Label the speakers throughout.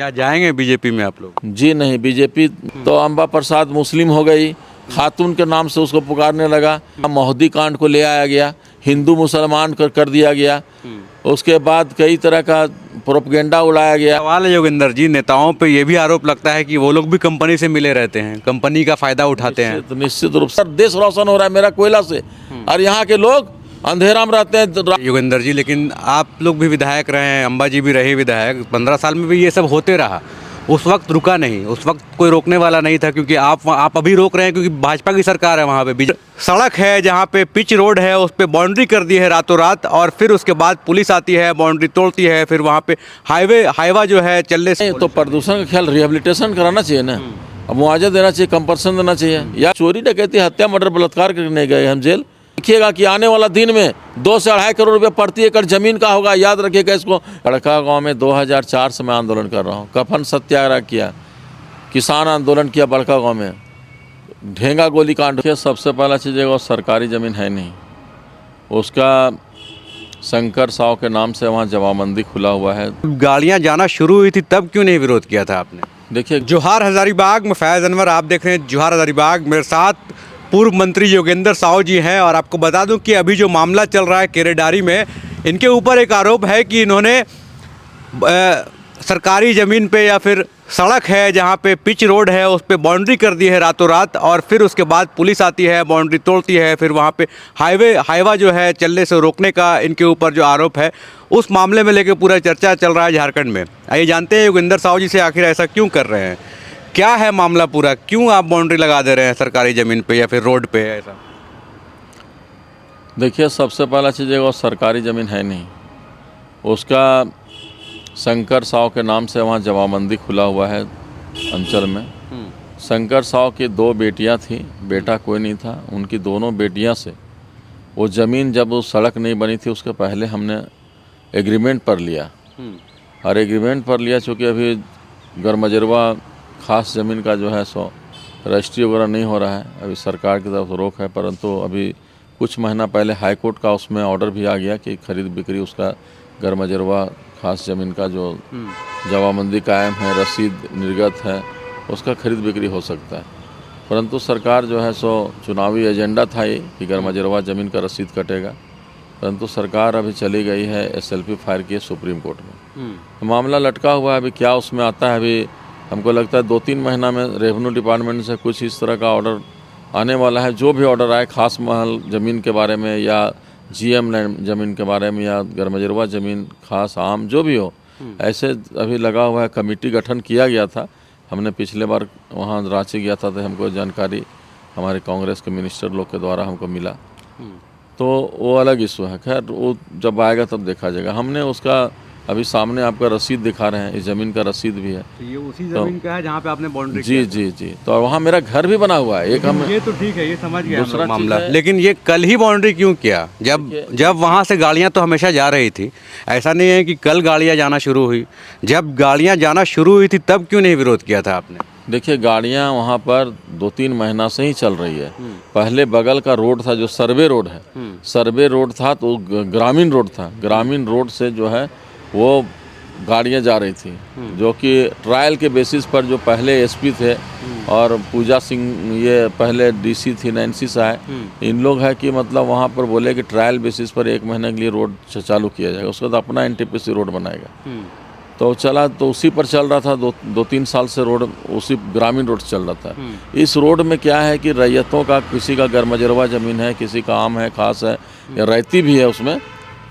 Speaker 1: क्या जाएंगे बीजेपी में आप लोग?
Speaker 2: जी नहीं, बीजेपी तो अम्बा प्रसाद मुस्लिम हो गई, खातून के नाम से उसको पुकारने लगा, मौहदी कांड को ले आया गया, हिंदू मुसलमान कर दिया गया, उसके बाद कई तरह का प्रोपगेंडा उड़ाया गया।
Speaker 1: सवाल है योगेंद्र जी, नेताओं पे ये भी आरोप लगता है कि वो लोग भी कंपनी से मिले रहते हैं, कंपनी का फायदा उठाते हैं।
Speaker 2: तो निश्चित रूप से देश रोशन हो रहा है मेरा कोयला से, और यहाँ के लोग अंधेरा में रहते हैं।
Speaker 1: योगेंद्र जी, लेकिन आप लोग भी विधायक रहे हैं, अम्बा जी भी रहे विधायक, 15 साल में भी ये सब होते रहा, उस वक्त रुका नहीं, उस वक्त कोई रोकने वाला नहीं था, क्योंकि आप अभी रोक रहे हैं क्योंकि भाजपा की सरकार है। वहाँ पे सड़क है जहाँ पे पिच रोड है, उस पर बाउंड्री कर दी है रातों रात, और फिर उसके बाद पुलिस आती है, बाउंड्री तोड़ती है, फिर वहाँ पे हाईवा जो है चलने से
Speaker 2: तो प्रदूषण का ख्याल रिहेबिलिटेशन कराना चाहिए ना, अब मुआवजा देना चाहिए, कंपनसेशन देना चाहिए। या चोरी डकैती हत्या मर्डर बलात्कार करने गए हम जेल, देखिएगा कि आने वाला दिन में 2 से 2.5 करोड़ रुपये प्रति एकड़ जमीन का होगा, याद रखिएगा इसको। बड़का गांव में 2004 से मैं आंदोलन कर रहा हूं, कफन सत्याग्रह किया, किसान आंदोलन किया बड़का गांव में, ढेंगा गोली कांड। सबसे पहला चीज़ है वो सरकारी ज़मीन है नहीं, उसका शंकर साव के नाम से वहाँ जमाबंदी खुला हुआ है।
Speaker 1: गाड़ियाँ जाना शुरू हुई थी तब क्यों नहीं विरोध किया था आपने?
Speaker 2: देखिए,
Speaker 1: जोहार हजारीबाग में फैज़ अनवर आप देख रहे हैं जोहार हजारीबाग, मेरे साथ पूर्व मंत्री योगेंद्र साव जी हैं, और आपको बता दूं कि अभी जो मामला चल रहा है केरेडारी में, इनके ऊपर एक आरोप है कि इन्होंने सरकारी ज़मीन पे या फिर सड़क है जहाँ पे पिच रोड है उस पर बाउंड्री कर दी है रातों रात, और फिर उसके बाद पुलिस आती है, बाउंड्री तोड़ती है, फिर वहाँ पे हाईवा जो है चलने से रोकने का इनके ऊपर जो आरोप है, उस मामले में लेके पूरा चर्चा चल रहा है झारखंड में। आइए जानते हैं योगेंद्र साव जी से आखिर ऐसा क्यों कर रहे हैं, क्या है मामला पूरा, क्यों आप बाउंड्री लगा दे रहे हैं सरकारी ज़मीन पे या फिर रोड पे ऐसा?
Speaker 2: देखिए, सबसे पहला चीज़ है वो सरकारी ज़मीन है नहीं, उसका शंकर साव के नाम से वहाँ जमाबंदी खुला हुआ है अंचल में। शंकर साव की 2 बेटियां थी, बेटा कोई नहीं था, उनकी दोनों बेटियां से वो ज़मीन, जब वो सड़क नहीं बनी थी उसके पहले हमने एग्रीमेंट पर लिया, और एग्रीमेंट पर लिया चूँकि अभी गरमजरवा खास ज़मीन का जो है सो रजिस्ट्री वगैरह नहीं हो रहा है, अभी सरकार की तरफ रोक है, परंतु अभी कुछ महीना पहले हाई कोर्ट का उसमें ऑर्डर भी आ गया कि खरीद बिक्री उसका गरमजरवा खास ज़मीन का जो जमाबंदी कायम है, रसीद निर्गत है, उसका खरीद बिक्री हो सकता है। परंतु सरकार जो है सो चुनावी एजेंडा था ये कि गरमजरवा ज़मीन का रसीद कटेगा, परंतु सरकार अभी चली गई है SLP फायर किए सुप्रीम कोर्ट में, तो मामला लटका हुआ है। अभी क्या उसमें आता है, अभी हमको लगता है 2-3 महीना में रेवेन्यू डिपार्टमेंट से कुछ इस तरह का ऑर्डर आने वाला है। जो भी ऑर्डर आए खास महल ज़मीन के बारे में या GM लैंड ज़मीन के बारे में या गरमजरवा ज़मीन खास आम जो भी हो, ऐसे अभी लगा हुआ है। कमेटी गठन किया गया था, हमने पिछले बार वहाँ रांची गया था तो हमको जानकारी हमारे कांग्रेस के मिनिस्टर लोग के द्वारा हमको मिला, तो वो अलग इशू है। खैर वो जब आएगा तब देखा जाएगा। हमने उसका अभी सामने आपका रसीद दिखा रहे हैं, इस ज़मीन का रसीद भी है,
Speaker 1: तो ये उसी ज़मीन का है जहाँ पे आपने बाउंड्री
Speaker 2: जी जी जी, तो वहाँ मेरा घर भी बना हुआ है एक। हम
Speaker 1: ये तो ठीक है, ये समझ गया
Speaker 2: दूसरा
Speaker 1: मामला,
Speaker 2: चीज़ है-
Speaker 1: लेकिन ये कल ही बाउंड्री क्यों किया, जब वहाँ से गाड़ियाँ तो हमेशा जा रही थी, ऐसा नहीं है कि कल गाड़ियाँ जाना शुरू हुई, जब गाड़ियाँ जाना शुरू हुई थी तब क्यों नहीं विरोध किया था आपने?
Speaker 2: देखिए, गाड़ियाँ वहाँ पर 2-3 महीना से ही चल रही है। पहले बगल का रोड था जो सर्वे रोड है, सर्वे रोड था तो ग्रामीण रोड था, ग्रामीण रोड से जो है वो गाड़ियाँ जा रही थी, जो कि ट्रायल के बेसिस पर जो पहले SP थे और पूजा सिंह ये पहले DC थी नैन्सी साय, इन लोग है कि मतलब वहाँ पर बोले कि ट्रायल बेसिस पर 1 महीने के लिए रोड चालू किया जाएगा, उसके बाद अपना NTPC रोड बनाएगा। तो चला, तो उसी पर चल रहा था 2-3 साल से रोड, उसी ग्रामीण रोड चल रहा था। इस रोड में क्या है कि रैयतों का, किसी का गरमजरवा ज़मीन है, किसी का आम है, खास है, या रहती भी है उसमें,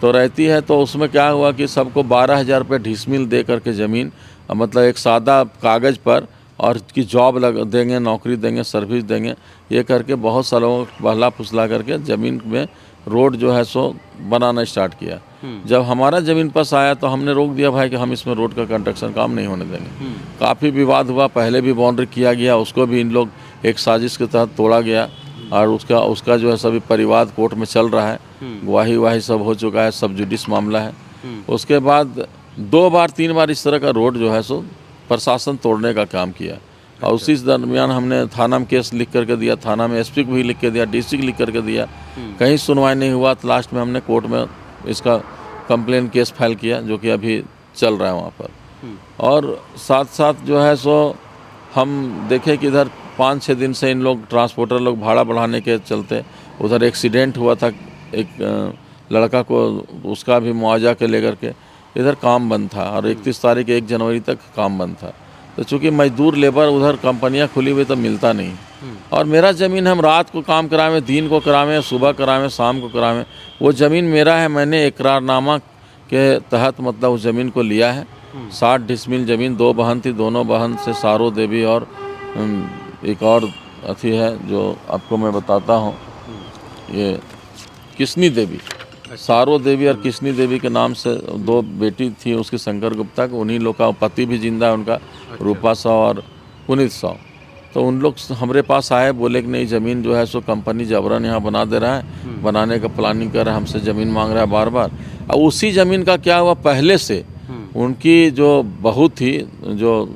Speaker 2: तो रहती है, तो उसमें क्या हुआ कि सबको 12,000 रुपये ढीसमिल दे करके ज़मीन, मतलब एक सादा कागज़ पर, और कि जॉब लग देंगे, नौकरी देंगे, सर्विस देंगे, ये करके बहुत सालों बहला फुसला करके ज़मीन में रोड जो है सो बनाना स्टार्ट किया। जब हमारा ज़मीन पास आया तो हमने रोक दिया भाई कि हम इसमें रोड का कंस्ट्रक्शन काम नहीं होने देंगे। काफ़ी विवाद हुआ, पहले भी बाउंड्री किया गया, उसको भी इन लोग एक साजिश के तहत तोड़ा गया, और उसका जो है सभी परिवाद कोर्ट में चल रहा है, गवाही सब हो चुका है, सब जुडिस मामला है। उसके बाद 2 बार 3 बार इस तरह का रोड जो है सो प्रशासन तोड़ने का काम किया, और उसी दरमियान हमने थाना में केस लिख करके दिया, थाना में SP को भी लिख के दिया, DC को लिख करके दिया, कहीं सुनवाई नहीं हुआ, तो लास्ट में हमने कोर्ट में इसका कंप्लेन केस फाइल किया, जो कि अभी चल रहा है वहाँ पर। और साथ साथ जो है सो हम देखें कि इधर 5-6 दिन से इन लोग ट्रांसपोर्टर लोग भाड़ा बढ़ाने के चलते उधर एक्सीडेंट हुआ था एक लड़का को, उसका भी मुआवजा के लेकर के इधर काम बंद था और 31 तारीख 1 जनवरी तक काम बंद था। तो चूँकि मजदूर लेबर उधर कंपनियां खुली हुई तो मिलता नहीं, और मेरा ज़मीन हम रात को काम करावें, दिन को करावें, सुबह करावें, शाम को करावें, वो ज़मीन मेरा है। मैंने इकरारनामा के तहत मतलब उस ज़मीन को लिया है। 60 डिसमिल ज़मीन, 2 बहन थी, दोनों बहन से सारो देवी और एक और अथी है जो आपको मैं बताता हूँ, ये किसनी देवी, सारो देवी और किसनी देवी के नाम से 2 बेटी थी उसकी, शंकर गुप्ता को। उन्हीं लोग का पति भी जिंदा है उनका, रूपा साव और पुनीत साव। तो उन लोग हमारे पास आए, बोले कि नहीं ज़मीन जो है सो कंपनी जबरन यहाँ बना दे रहा है, बनाने का प्लानिंग कर रहा है, हमसे ज़मीन मांग रहा है बार बार। और उसी ज़मीन का क्या हुआ, पहले से उनकी जो बहू थी, जो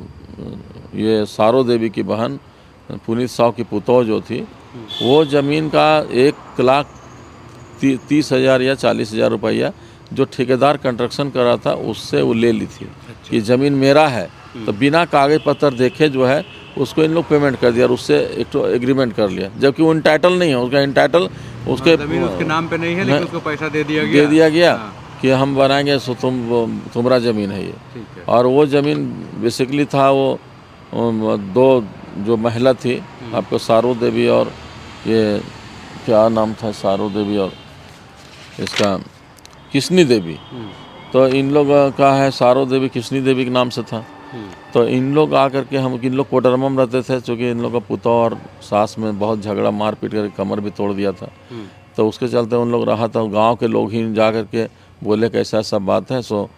Speaker 2: ये सारो देवी की बहन पुनीत साव की पुतौह जो थी, वो ज़मीन का 1,30,000 या 40,000 रुपया जो ठेकेदार कंस्ट्रक्शन कर रहा था उससे वो ले ली थी कि ज़मीन मेरा है। तो बिना कागज पत्र देखे जो है उसको इन लोग पेमेंट कर दिया और उससे एक तो एग्रीमेंट कर लिया, जबकि वो इंटाइटल नहीं है, उसका इंटाइटल उसके
Speaker 1: ज़मीन उसके नाम पे नहीं है, लेकिन उसको पैसा दे दिया गया
Speaker 2: कि हम बनाएंगे सो तुम्हारा ज़मीन है ये। और वो ज़मीन बेसिकली था वो 2 जो महिला थी आपको, सारो देवी और ये क्या नाम था, सारो देवी और इसका किसनी देवी। तो इन लोग का है सारो देवी किसनी देवी के नाम से था। तो इन लोग आकर के इन लोग कोडरमा में रहते थे, चूँकि इन लोग का पुतौह और सास में बहुत झगड़ा, मार पीट करके कमर भी तोड़ दिया था। तो उसके चलते उन लोग रहा था, गांव के लोग ही जा कर के बोले कि ऐसा सब बात है, सो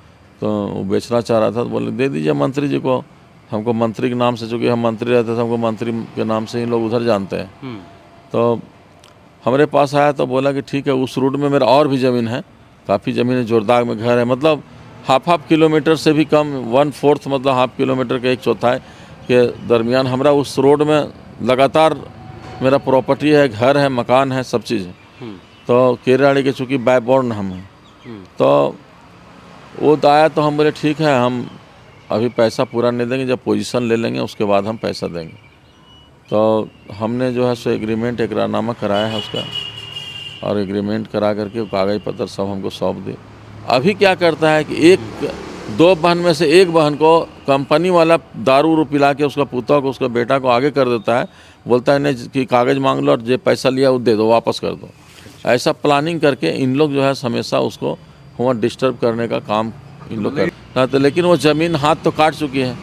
Speaker 2: तो वो बेचना चाह रहा था। तो बोले दे दीजिए मंत्री जी को, हमको मंत्री के नाम से, चूँकि हम मंत्री रहते थे, हमको मंत्री के नाम से ही लोग उधर जानते हैं। तो हमारे पास आया तो बोला कि ठीक है, उस रूट में मेरा और भी ज़मीन है, काफ़ी ज़मीन है, जोरदाग में घर है, मतलब हाफ किलोमीटर से भी कम, 1/4 मतलब हाफ किलोमीटर के 1/4 के दरमियान हमारा उस रोड में लगातार मेरा प्रॉपर्टी है, घर है, मकान है, सब चीज़ है। तो केराड़ी के चूँकि बैकबोर्न हम हैं, तो वो आया तो हम बोले ठीक है, हम अभी पैसा पूरा नहीं देंगे, जब पोजीशन ले लेंगे उसके बाद हम पैसा देंगे। तो हमने जो है सो एग्रीमेंट, इकरारनामा कराया है उसका, और एग्रीमेंट करा करके कागज पत्र सब हमको सौंप दिए। अभी क्या करता है कि 2 बहन में से एक बहन को कंपनी वाला दारू पिला के उसका पुतौह को, उसका बेटा को आगे कर देता है, बोलता है नहीं कि कागज़ मांग लो और जो पैसा लिया वो दे दो, वापस कर दो। ऐसा प्लानिंग करके इन लोग जो है हमेशा उसको वहाँ डिस्टर्ब करने का काम इन लोग करते हैं। तो लेकिन वो ज़मीन हाथ तो काट चुकी है,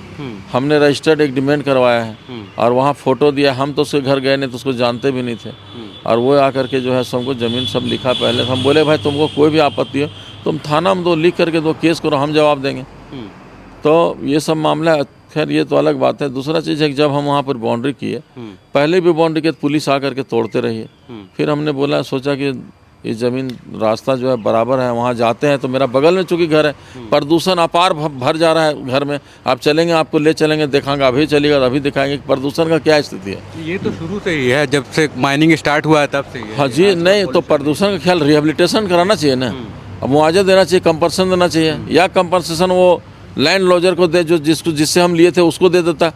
Speaker 2: हमने रजिस्टर्ड एग्रीमेंट करवाया है और वहाँ फ़ोटो दिया। हम तो उसके घर गए नहीं तो उसको जानते भी नहीं थे, और वो आकर के जो है सबको ज़मीन सब लिखा पहले। हम बोले भाई तुमको कोई भी आपत्ति हो तुम थाना में लिख करके दो, केस करो, हम जवाब देंगे। तो ये सब मामला, खैर ये तो अलग बात है। दूसरा चीज़ है कि जब हम वहाँ पर बाउंड्री किए, पहले भी बाउंड्री के पुलिस आकर के तोड़ते रही है। फिर हमने बोला, सोचा कि ये ज़मीन रास्ता जो है बराबर है, वहाँ जाते हैं तो मेरा बगल में चूँकि घर है, प्रदूषण अपार भर जा रहा है घर में। आप चलेंगे, आपको ले चलेंगे, दिखाएंगे, अभी चलिएगा अभी दिखाएंगे प्रदूषण का क्या स्थिति है।
Speaker 1: ये तो शुरू से ही है, जब से माइनिंग स्टार्ट हुआ है तब से ही है।
Speaker 2: हाँ जी, नहीं तो प्रदूषण का ख्याल रिहेबिलिटेशन कराना चाहिए ना, अब मुआवजा देना चाहिए, कंपनसेशन देना चाहिए, या कंपनसेशन वो लैंड लॉजर को दे जो जिससे हम लिए थे उसको दे देता।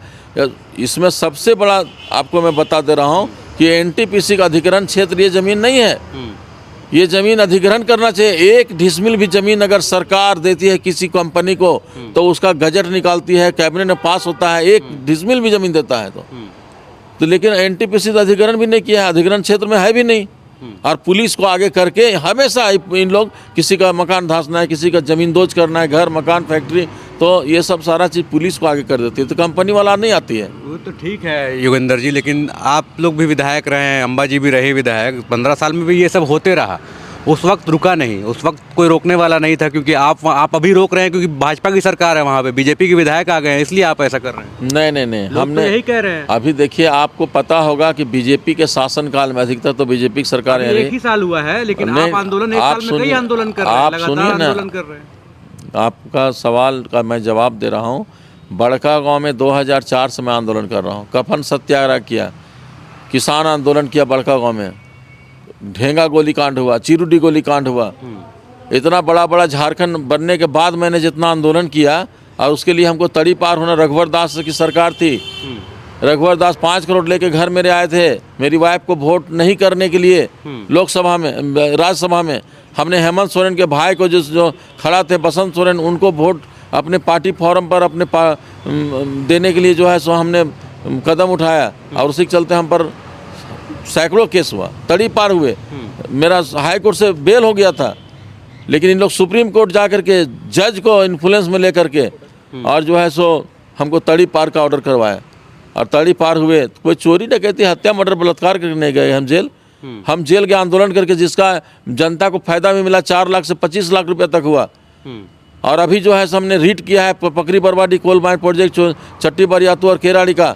Speaker 2: इसमें सबसे बड़ा आपको मैं बता दे रहा हूँ कि एनटीपीसी का अधिग्रहण क्षेत्र ये ज़मीन नहीं है, ये ज़मीन अधिग्रहण करना चाहिए। 1 डिसमिल भी ज़मीन अगर सरकार देती है किसी कंपनी को तो उसका गजट निकालती है, कैबिनेट में पास होता है, 1 डिसमिल भी ज़मीन देता है तो लेकिन एनटीपीसी का अधिग्रहण भी नहीं किया है, अधिग्रहण क्षेत्र में है भी नहीं। और पुलिस को आगे करके हमेशा इन लोग, किसी का मकान धंसना है, किसी का ज़मीन दोज करना है, घर मकान फैक्ट्री, तो ये सब सारा चीज़ पुलिस को आगे कर देती है, तो कंपनी वाला नहीं आती है।
Speaker 1: वो तो ठीक है योगेंद्र जी, लेकिन आप लोग भी विधायक रहे हैं, अम्बा जी भी रहे विधायक, 15 साल में भी ये सब होते रहा। उस वक्त रुका नहीं, उस वक्त कोई रोकने वाला नहीं था, क्योंकि आप अभी रोक रहे हैं क्योंकि भाजपा की सरकार है, वहाँ पे बीजेपी के विधायक आ गए हैं, इसलिए आप ऐसा कर रहे हैं।
Speaker 2: नहीं,
Speaker 1: हमने यही कह रहे हैं।
Speaker 2: अभी देखिए, आपको पता होगा कि बीजेपी के शासनकाल में अधिकतर तो बीजेपी की सरकार है।
Speaker 1: 1 ही साल हुआ है, लेकिन आप आंदोलन 1 साल में कई आंदोलन कर रहे हैं, लगातार आंदोलन कर रहे हैं।
Speaker 2: आपका सवाल का मैं जवाब दे रहा हूँ। बड़का गांव में 2004 से मैं आंदोलन कर रहा हूँ, कफन सत्याग्रह किया, किसान आंदोलन किया बड़का गांव में, ढेंगा गोलीकांड हुआ, चिरुडी गोलीकांड हुआ। इतना बड़ा झारखंड बनने के बाद मैंने जितना आंदोलन किया, और उसके लिए हमको तड़ी पार होना। रघुवर दास की सरकार थी, रघुवर दास 5 करोड़ लेके घर मेरे आए थे मेरी वाइफ को वोट नहीं करने के लिए लोकसभा में, राज्यसभा में। हमने हेमंत सोरेन के भाई को जो खड़ा थे बसंत सोरेन, उनको वोट अपने पार्टी फॉर्म पर देने के लिए जो है सो हमने कदम उठाया, और उसी के चलते हम पर सैकड़ों केस हुआ, तड़ी पार हुए। मेरा हाई कोर्ट से बेल हो गया था, लेकिन इन लोग सुप्रीम कोर्ट जा कर के जज को इन्फ्लुएंस में लेकर के और जो है सो हमको तड़ी पार का ऑर्डर करवाया, और तड़ी पार हुए। कोई चोरी डकैती हत्या मर्डर बलात्कार करने गए हम जेल। हम जेल के आंदोलन करके जिसका जनता को फायदा भी मिला, 4 लाख से 25 लाख रुपया तक हुआ। और अभी जो है हमने रीट किया है Pakri Barwadih coal mine project Chatti Bariatu और केराड़ी का,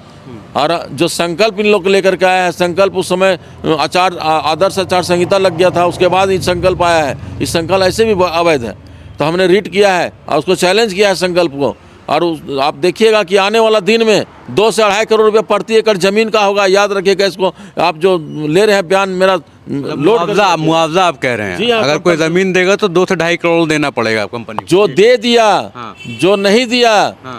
Speaker 2: और जो संकल्प इन लोग लेकर के आया है, संकल्प उस समय आदर्श आचार संहिता लग गया था, उसके बाद ये संकल्प आया है। इस संकल्प ऐसे भी अवैध है, तो हमने रीट किया है और उसको चैलेंज किया है संकल्प को। और आप देखिएगा कि आने वाला दिन में 2 से 2.5 करोड़ रुपये प्रति एकड़ जमीन का होगा। याद रखिएगा इसको, आप जो ले रहे हैं बयान मेरा
Speaker 1: मुआवजा आप कह रहे हैं।
Speaker 2: जी हाँ,
Speaker 1: अगर कोई जमीन देगा तो 2 से 2.5 करोड़ देना पड़ेगा कंपनी
Speaker 2: जो दे दिया।
Speaker 1: हाँ।
Speaker 2: जो नहीं दिया,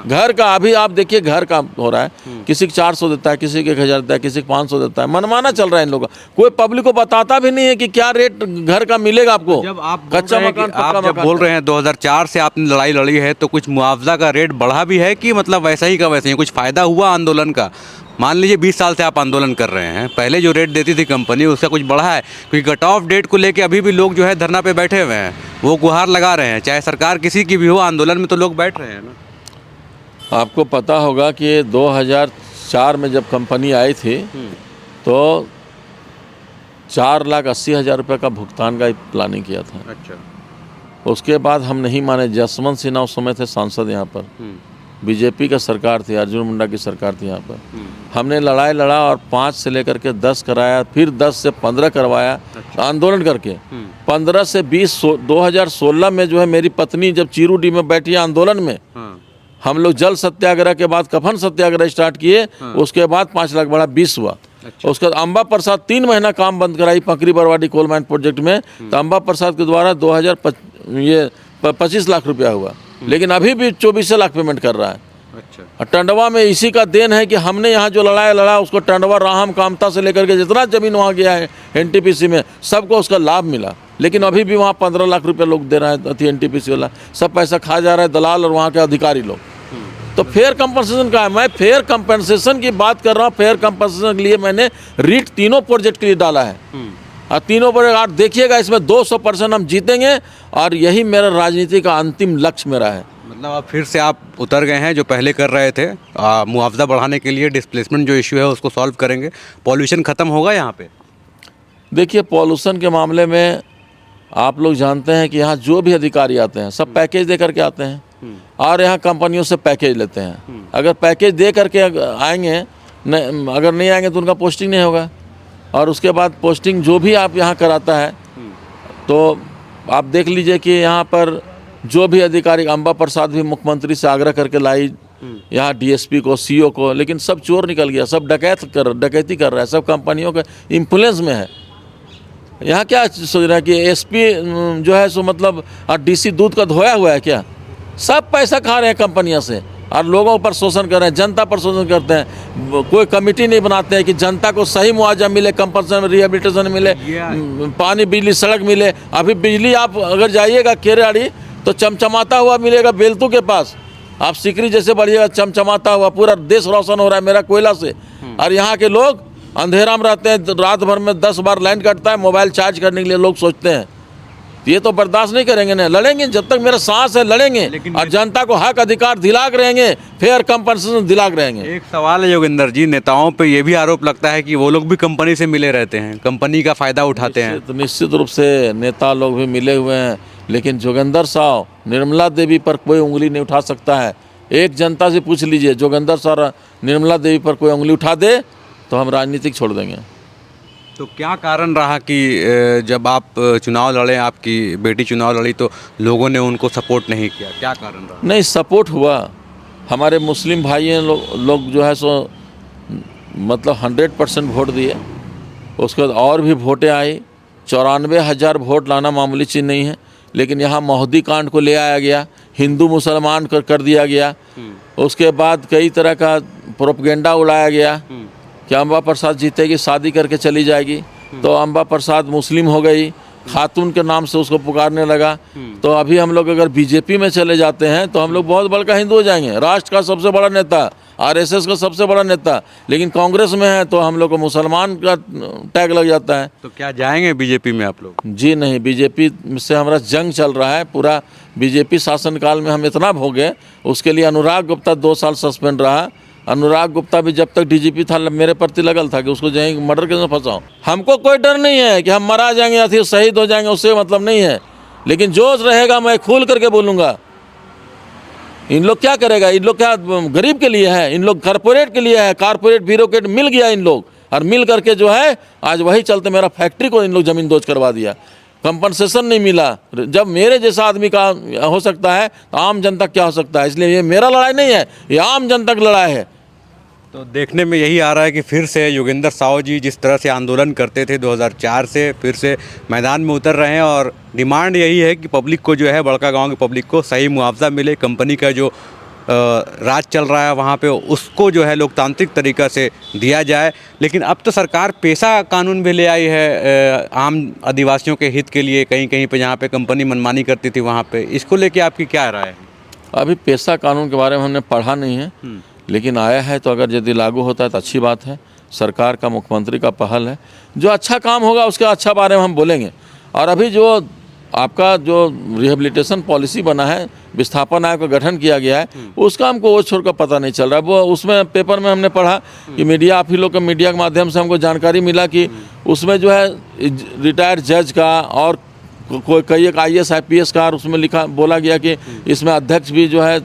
Speaker 2: घर का अभी आप देखिए घर का हो रहा है, किसी को 400 देता है, किसी को 1000 देता है, किसी को 500 देता है, मनमाना चल रहा है इन लोगों का। कोई पब्लिक को बताता भी नहीं है कि क्या रेट घर का मिलेगा आपको।
Speaker 1: जब आप
Speaker 2: कच्चा मकान,
Speaker 1: आप जब बोल रहे हैं 2004 से आपने लड़ाई लड़ी है, तो कुछ मुआवजा का रेट बढ़ा भी है कि मतलब वैसा ही का वैसे ही? कुछ फायदा हुआ आंदोलन का? मान लीजिए 20 साल से आप आंदोलन कर रहे हैं, पहले जो रेट देती थी कंपनी उसका कुछ बढ़ा है? क्योंकि कट ऑफ डेट को लेके अभी भी लोग जो है धरना पे बैठे हुए हैं, वो गुहार लगा रहे हैं, चाहे सरकार किसी की भी हो, आंदोलन में तो लोग बैठ रहे हैं ना।
Speaker 2: आपको पता होगा कि 2004 में जब कंपनी आई थी तो 4,80,000 रुपये का भुगतान का प्लानिंग किया था।
Speaker 1: अच्छा।
Speaker 2: उसके बाद हम नहीं माने। जसवंत सिन्हा उस समय थे सांसद यहाँ पर, बीजेपी का सरकार थी, अर्जुन मुंडा की सरकार थी यहाँ पर। हमने लड़ाई लड़ा और 5 से लेकर के 10 कराया, फिर 10 से 15 करवाया। अच्छा। आंदोलन करके 15 से 20 2016 में जो है मेरी पत्नी जब चीरूडी में बैठी आंदोलन में, हम लोग जल सत्याग्रह के बाद कफन सत्याग्रह स्टार्ट किए। उसके बाद 5 लाख बड़ा 20 हुआ। अच्छा। उसके बाद अम्बा प्रसाद 3 महीना काम बंद कराई Pakri Barwadih coal mine project में, तो अम्बा प्रसाद के द्वारा 25 लाख रुपया हुआ, लेकिन अभी भी 24 लाख पेमेंट कर रहा है। अच्छा। टंडवा में इसी का देन है कि हमने यहाँ जो लड़ाई लड़ा उसको टंडवा राहम कामता से लेकर के जितना जमीन वहाँ गया है एनटीपीसी में, सबको उसका लाभ मिला। लेकिन अभी भी वहाँ 15 लाख रुपये लोग दे रहा है, एनटीपीसी वाला सब पैसा खा जा रहा है दलाल और वहाँ के अधिकारी लोग। तो फेयर कंपनसेशन का है, मैं फेयर कंपनसेशन की बात कर रहा हूँ। फेयर कंपनसेशन के लिए मैंने रीट तीनों प्रोजेक्ट के लिए डाला है, और तीनों पर आप देखिएगा इसमें 200% हम जीतेंगे, और यही मेरा राजनीति का अंतिम लक्ष्य मेरा है।
Speaker 1: मतलब अब फिर से आप उतर गए हैं जो पहले कर रहे थे, मुआवजा बढ़ाने के लिए, डिस्प्लेसमेंट जो इशू है उसको सॉल्व करेंगे, पॉल्यूशन ख़त्म होगा यहाँ पे?
Speaker 2: देखिए, पॉल्यूशन के मामले में आप लोग जानते हैं कि यहाँ जो भी अधिकारी आते हैं सब पैकेज दे करके आते हैं, और यहाँ कंपनियों से पैकेज लेते हैं। अगर पैकेज दे करके आएंगे, अगर नहीं आएंगे तो उनका पोस्टिंग नहीं होगा। और उसके बाद पोस्टिंग जो भी आप यहाँ कराता है, तो आप देख लीजिए कि यहाँ पर जो भी अधिकारी, अम्बा प्रसाद भी मुख्यमंत्री से आग्रह करके लाई यहाँ डीएसपी को, सीओ को, लेकिन सब चोर निकल गया, सब डकैती कर रहा है, सब कंपनियों के इन्फ्लुएंस में है। यहाँ क्या सोच रहा है कि एसपी जो है सो मतलब डीसी दूध का धोया हुआ है क्या? सब पैसा खा रहे हैं कंपनियों से, और लोगों पर शोषण कर रहे हैं, जनता पर शोषण करते हैं। कोई कमेटी नहीं बनाते हैं कि जनता को सही मुआवजा मिले, कंपनसेशन, रिहेबिलिटेशन मिले, पानी, बिजली, सड़क मिले। अभी बिजली आप अगर जाइएगा केराड़ी तो चमचमाता हुआ मिलेगा बेलतू के पास, आप सिकरी जैसे बढ़िएगा चमचमाता हुआ, पूरा देश रोशन हो रहा है मेरा कोयला से। और यहाँ के लोग अंधेरा में रहते हैं, रात भर में 10 बार लाइन कटता है मोबाइल चार्ज करने के लिए, लोग सोचते हैं। ये तो बर्दाश्त नहीं करेंगे ना, लड़ेंगे जब तक मेरा सांस है, लड़ेंगे, और जनता को हक अधिकार दिलाक रहेंगे, फेयर कंपनसेशन दिलाक रहेंगे।
Speaker 1: एक सवाल है योगेंद्र जी, नेताओं पे ये भी आरोप लगता है कि वो लोग भी कंपनी से मिले रहते हैं, कंपनी का फायदा उठाते हैं।
Speaker 2: तो निश्चित रूप से नेता लोग भी मिले हुए हैं, लेकिन जोगेंद्र साहब, निर्मला देवी पर कोई उंगली नहीं उठा सकता है। एक जनता से पूछ लीजिए, जोगेंद्र साहब निर्मला देवी पर कोई उंगली उठा दे तो हम राजनीतिक छोड़ देंगे।
Speaker 1: तो क्या कारण रहा कि जब आप चुनाव लड़े, आपकी बेटी चुनाव लड़ी, तो लोगों ने उनको सपोर्ट नहीं किया? क्या कारण रहा?
Speaker 2: नहीं, सपोर्ट हुआ। हमारे मुस्लिम भाई लोग जो है सो मतलब 100% वोट दिए। उसके बाद और भी वोटें आई, 94,000 वोट लाना मामूली चीज़ नहीं है। लेकिन यहाँ महुदी कांड को ले आया गया हिंदू मुसलमान कर दिया गया। उसके बाद कई तरह का प्रोपगेंडा उड़ाया गया कि अम्बा प्रसाद जीतेगी, शादी करके चली जाएगी, तो अम्बा प्रसाद मुस्लिम हो गई, खातून के नाम से उसको पुकारने लगा। तो अभी हम लोग अगर बीजेपी में चले जाते हैं तो हम लोग बहुत बड़ा हिंदू हो जाएंगे, राष्ट्र का सबसे बड़ा नेता, आरएसएस का सबसे बड़ा नेता, लेकिन कांग्रेस में है तो हम लोग को मुसलमान का टैग लग जाता है।
Speaker 1: तो क्या जाएंगे बीजेपी में आप लोग?
Speaker 2: जी नहीं, बीजेपी से हमारा जंग चल रहा है। पूरा बीजेपी शासनकाल में हम इतना भोगे, उसके लिए अनुराग गुप्ता 2 साल सस्पेंड रहा। अनुराग गुप्ता भी जब तक डीजीपी था मेरे प्रति लगल था कि उसको जाएंगे मर्डर के फंसाओ। हमको कोई डर नहीं है कि हम मरा जाएंगे या फिर शहीद हो जाएंगे, उससे मतलब नहीं है, लेकिन जोश रहेगा मैं खोल करके बोलूँगा। इन लोग क्या करेगा? इन लोग क्या गरीब के लिए है? इन लोग कॉरपोरेट के लिए है। कॉरपोरेट ब्यूरोक्रेट मिल गया इन लोग, और मिल करके जो है आज वही चलते मेरा फैक्ट्री को इन लोग ज़मीन दोज करवा दिया। कंपनसेशन नहीं मिला। जब मेरे जैसा आदमी का हो सकता है तो आम जनता क्या हो सकता है? इसलिए ये मेरा लड़ाई नहीं है, ये आम जनता की लड़ाई है।
Speaker 1: तो देखने में यही आ रहा है कि फिर से योगेंद्र साव जी जिस तरह से आंदोलन करते थे 2004 से, फिर से मैदान में उतर रहे हैं और डिमांड यही है कि पब्लिक को जो है, बड़का गांव की पब्लिक को सही मुआवजा मिले। कंपनी का जो राज चल रहा है वहाँ पे उसको जो है लोकतांत्रिक तरीक़ा से दिया जाए। लेकिन अब तो सरकार पेशा कानून भी ले आई है आम आदिवासियों के हित के लिए, कहीं कहीं पे जहाँ पे कंपनी मनमानी करती थी वहाँ पे। इसको लेके आपकी क्या राय है?
Speaker 2: अभी पेशा कानून के बारे में हमने पढ़ा नहीं है, लेकिन आया है तो अगर यदि लागू होता है तो अच्छी बात है। सरकार का, मुख्यमंत्री का पहल है, जो अच्छा काम होगा उसके अच्छा बारे में हम बोलेंगे। और अभी जो आपका जो रिहेबिलिटेशन पॉलिसी बना है, विस्थापन आयोग का गठन किया गया है, उसका हमको वो छोड़ कर पता नहीं चल रहा है। वो उसमें पेपर में हमने पढ़ा कि मीडिया, आप ही लोग के मीडिया के माध्यम से हमको जानकारी मिला कि उसमें जो है रिटायर्ड जज का और कोई कई एक IAS IPS का, और उसमें लिखा बोला गया कि इसमें अध्यक्ष भी जो है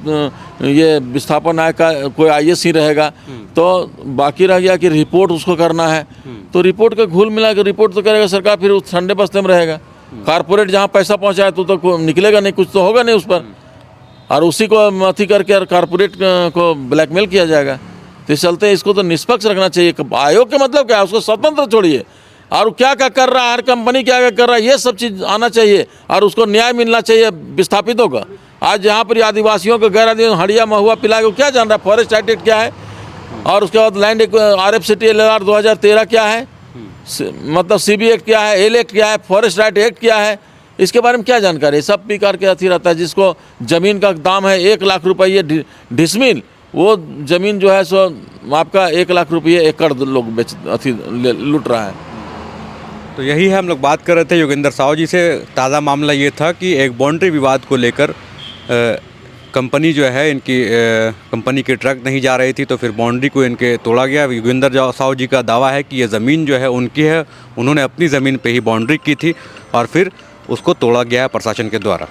Speaker 2: ये विस्थापन आयोग का कोई IAS ही रहेगा। तो बाकी रह गया कि रिपोर्ट उसको करना है, तो रिपोर्ट का घुल मिला के रिपोर्ट तो करेगा सरकार, फिर उस ठंडे बस्ते में रहेगा। कारपोरेट जहाँ पैसा पहुँचाए तो निकलेगा नहीं, कुछ तो होगा नहीं उस पर, और उसी को अथी करके कारपोरेट को ब्लैकमेल किया जाएगा। तो इस चलते इसको तो निष्पक्ष रखना चाहिए। आयोग के मतलब क्या है? उसको स्वतंत्र छोड़िए, और क्या क्या कर रहा है, हर कंपनी क्या क्या कर रहा है, ये सब चीज़ आना चाहिए, और उसको न्याय मिलना चाहिए विस्थापितों का। आज यहाँ पर आदिवासियों को गैर आदिवासी हड़िया महुआ पिला के क्या जान रहा है? फॉरेस्ट एक्ट क्या है, और उसके बाद लैंड RFCT LLR 2013 क्या है, मतलब CB एक्ट क्या है, एल एक्ट क्या है, फॉरेस्ट राइट एक्ट क्या है, इसके बारे में क्या जानकारी? सब प्रकार के अथी रहता है। जिसको ज़मीन का दाम है 1 लाख रुपये डिसमिल, वो ज़मीन जो है सो आपका 1 लाख रुपये एकड़ लोग बेच अथी लूट रहा है।
Speaker 1: तो यही है, हम लोग बात कर रहे थे योगेंद्र साव जी से। ताज़ा मामला ये था कि एक बाउंड्री विवाद को लेकर कंपनी जो है इनकी कंपनी की ट्रक नहीं जा रही थी, तो फिर बाउंड्री को इनके तोड़ा गया। योगेंद्र साव जी का दावा है कि ये ज़मीन जो है उनकी है, उन्होंने अपनी ज़मीन पे ही बाउंड्री की थी और फिर उसको तोड़ा गया है प्रशासन के द्वारा।